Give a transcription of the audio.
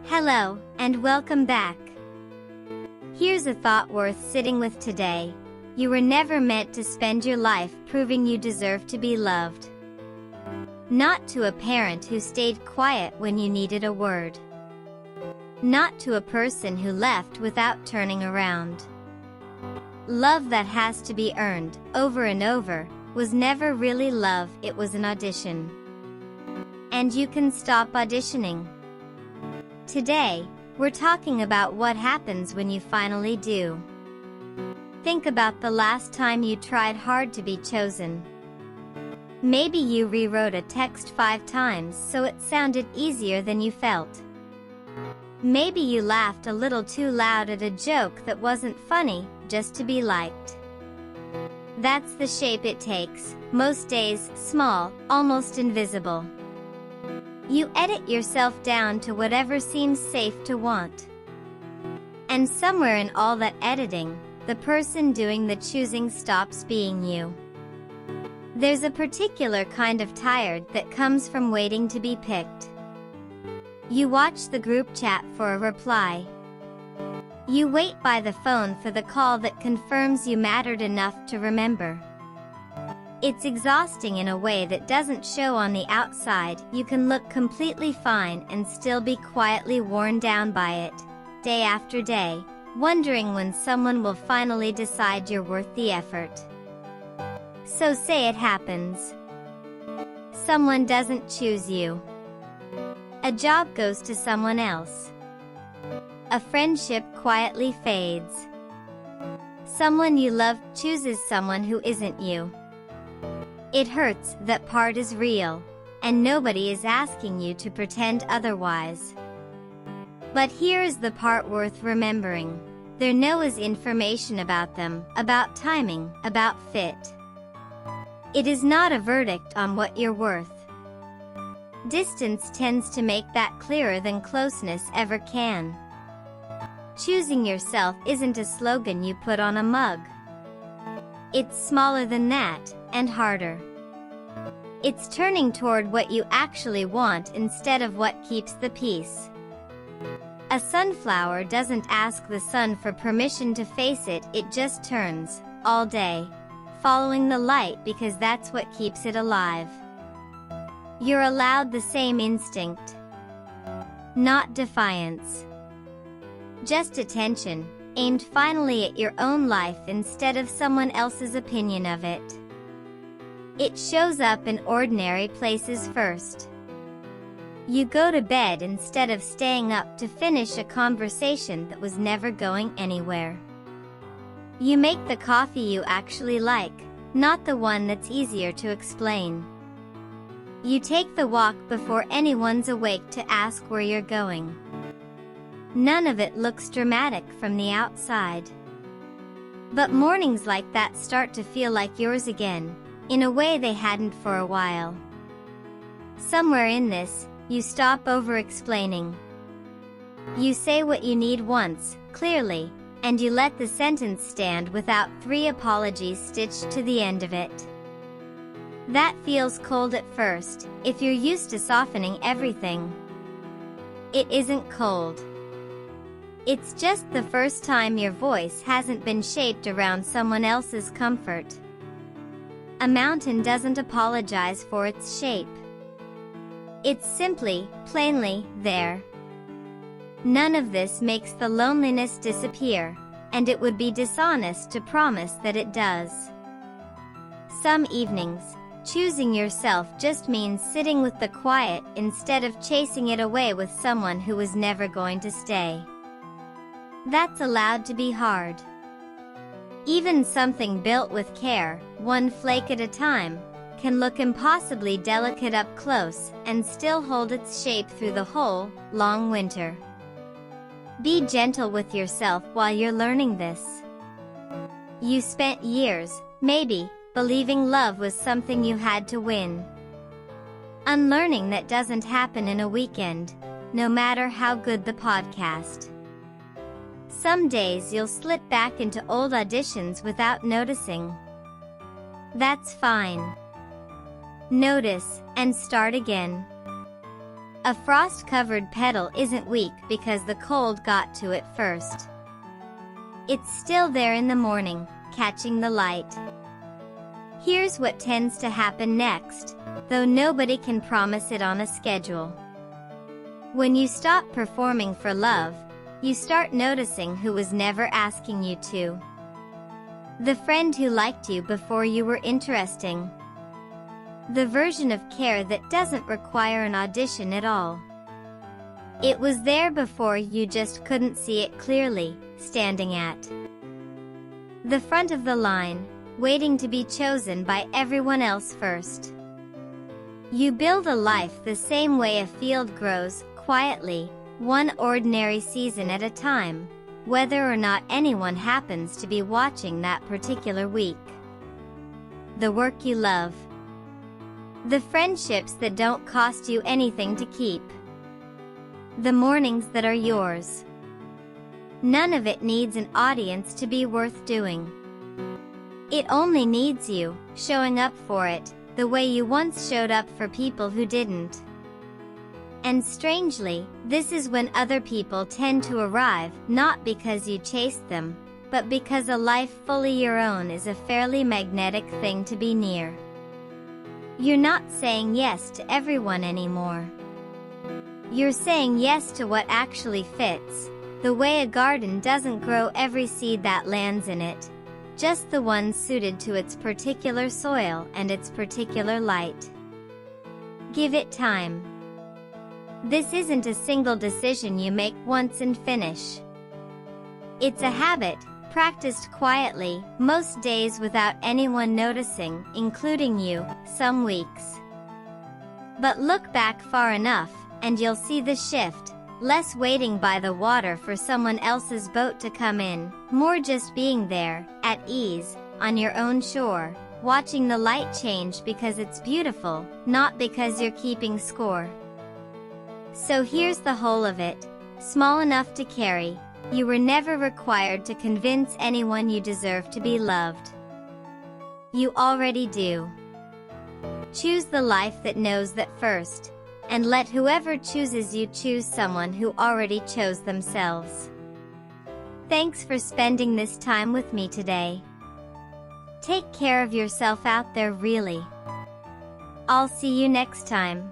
Hello, and welcome back. Here's a thought worth sitting with today. You were never meant to spend your life proving you deserve to be loved. Not to a parent who stayed quiet when you needed a word. Not to a person who left without turning around. Love that has to be earned, over and over, was never really love, it was an audition. And you can stop auditioning. Today, we're talking about what happens when you finally do. Think about the last time you tried hard to be chosen. Maybe you rewrote a text 5 times so it sounded easier than you felt. Maybe you laughed a little too loud at a joke that wasn't funny, just to be liked. That's the shape it takes, most days small, almost invisible. You edit yourself down to whatever seems safe to want. And somewhere in all that editing, the person doing the choosing stops being you. There's a particular kind of tired that comes from waiting to be picked. You watch the group chat for a reply. You wait by the phone for the call that confirms you mattered enough to remember. It's exhausting in a way that doesn't show on the outside. You can look completely fine and still be quietly worn down by it, day after day, wondering when someone will finally decide you're worth the effort. So say it happens. Someone doesn't choose you. A job goes to someone else. A friendship quietly fades. Someone you love chooses someone who isn't you. It hurts, that part is real, and nobody is asking you to pretend otherwise. But here is the part worth remembering. There no is information about them, about timing, about fit. It is not a verdict on what you're worth. Distance tends to make that clearer than closeness ever can. Choosing yourself isn't a slogan you put on a mug. It's smaller than that, and harder. It's turning toward what you actually want instead of what keeps the peace. A sunflower doesn't ask the sun for permission to face it, it just turns, all day, following the light because that's what keeps it alive. You're allowed the same instinct. Not defiance. Just attention, aimed finally at your own life instead of someone else's opinion of it. It shows up in ordinary places first. You go to bed instead of staying up to finish a conversation that was never going anywhere. You make the coffee you actually like, not the one that's easier to explain. You take the walk before anyone's awake to ask where you're going. None of it looks dramatic from the outside. But mornings like that start to feel like yours again, in a way they hadn't for a while. Somewhere in this, you stop over-explaining. You say what you need once, clearly, and you let the sentence stand without 3 apologies stitched to the end of it. That feels cold at first, if you're used to softening everything. It isn't cold. It's just the first time your voice hasn't been shaped around someone else's comfort. A mountain doesn't apologize for its shape. It's simply, plainly, there. None of this makes the loneliness disappear, and it would be dishonest to promise that it does. Some evenings, choosing yourself just means sitting with the quiet instead of chasing it away with someone who was never going to stay. That's allowed to be hard. Even something built with care, 1 flake at a time, can look impossibly delicate up close and still hold its shape through the whole, long winter. Be gentle with yourself while you're learning this. You spent years, maybe, believing love was something you had to win. Unlearning that doesn't happen in a weekend, no matter how good the podcast. Some days you'll slip back into old auditions without noticing. That's fine. Notice, and start again. A frost-covered petal isn't weak because the cold got to it first. It's still there in the morning, catching the light. Here's what tends to happen next, though nobody can promise it on a schedule. When you stop performing for love, you start noticing who was never asking you to. The friend who liked you before you were interesting. The version of care that doesn't require an audition at all. It was there before, you just couldn't see it clearly, standing at the front of the line, waiting to be chosen by everyone else first. You build a life the same way a field grows, quietly, one ordinary season at a time, whether or not anyone happens to be watching that particular week. The work you love. The friendships that don't cost you anything to keep. The mornings that are yours. None of it needs an audience to be worth doing. It only needs you, showing up for it, the way you once showed up for people who didn't. And strangely, this is when other people tend to arrive, not because you chased them, but because a life fully your own is a fairly magnetic thing to be near. You're not saying yes to everyone anymore. You're saying yes to what actually fits, the way a garden doesn't grow every seed that lands in it, just the ones suited to its particular soil and its particular light. Give it time. This isn't a single decision you make once and finish. It's a habit, practiced quietly, most days without anyone noticing, including you, some weeks. But look back far enough, and you'll see the shift, less waiting by the water for someone else's boat to come in, more just being there, at ease, on your own shore, watching the light change because it's beautiful, not because you're keeping score. So here's the whole of it, small enough to carry. You were never required to convince anyone you deserve to be loved. You already do. Choose the life that knows that first, and let whoever chooses you choose someone who already chose themselves. Thanks for spending this time with me today. Take care of yourself out there, really. I'll see you next time.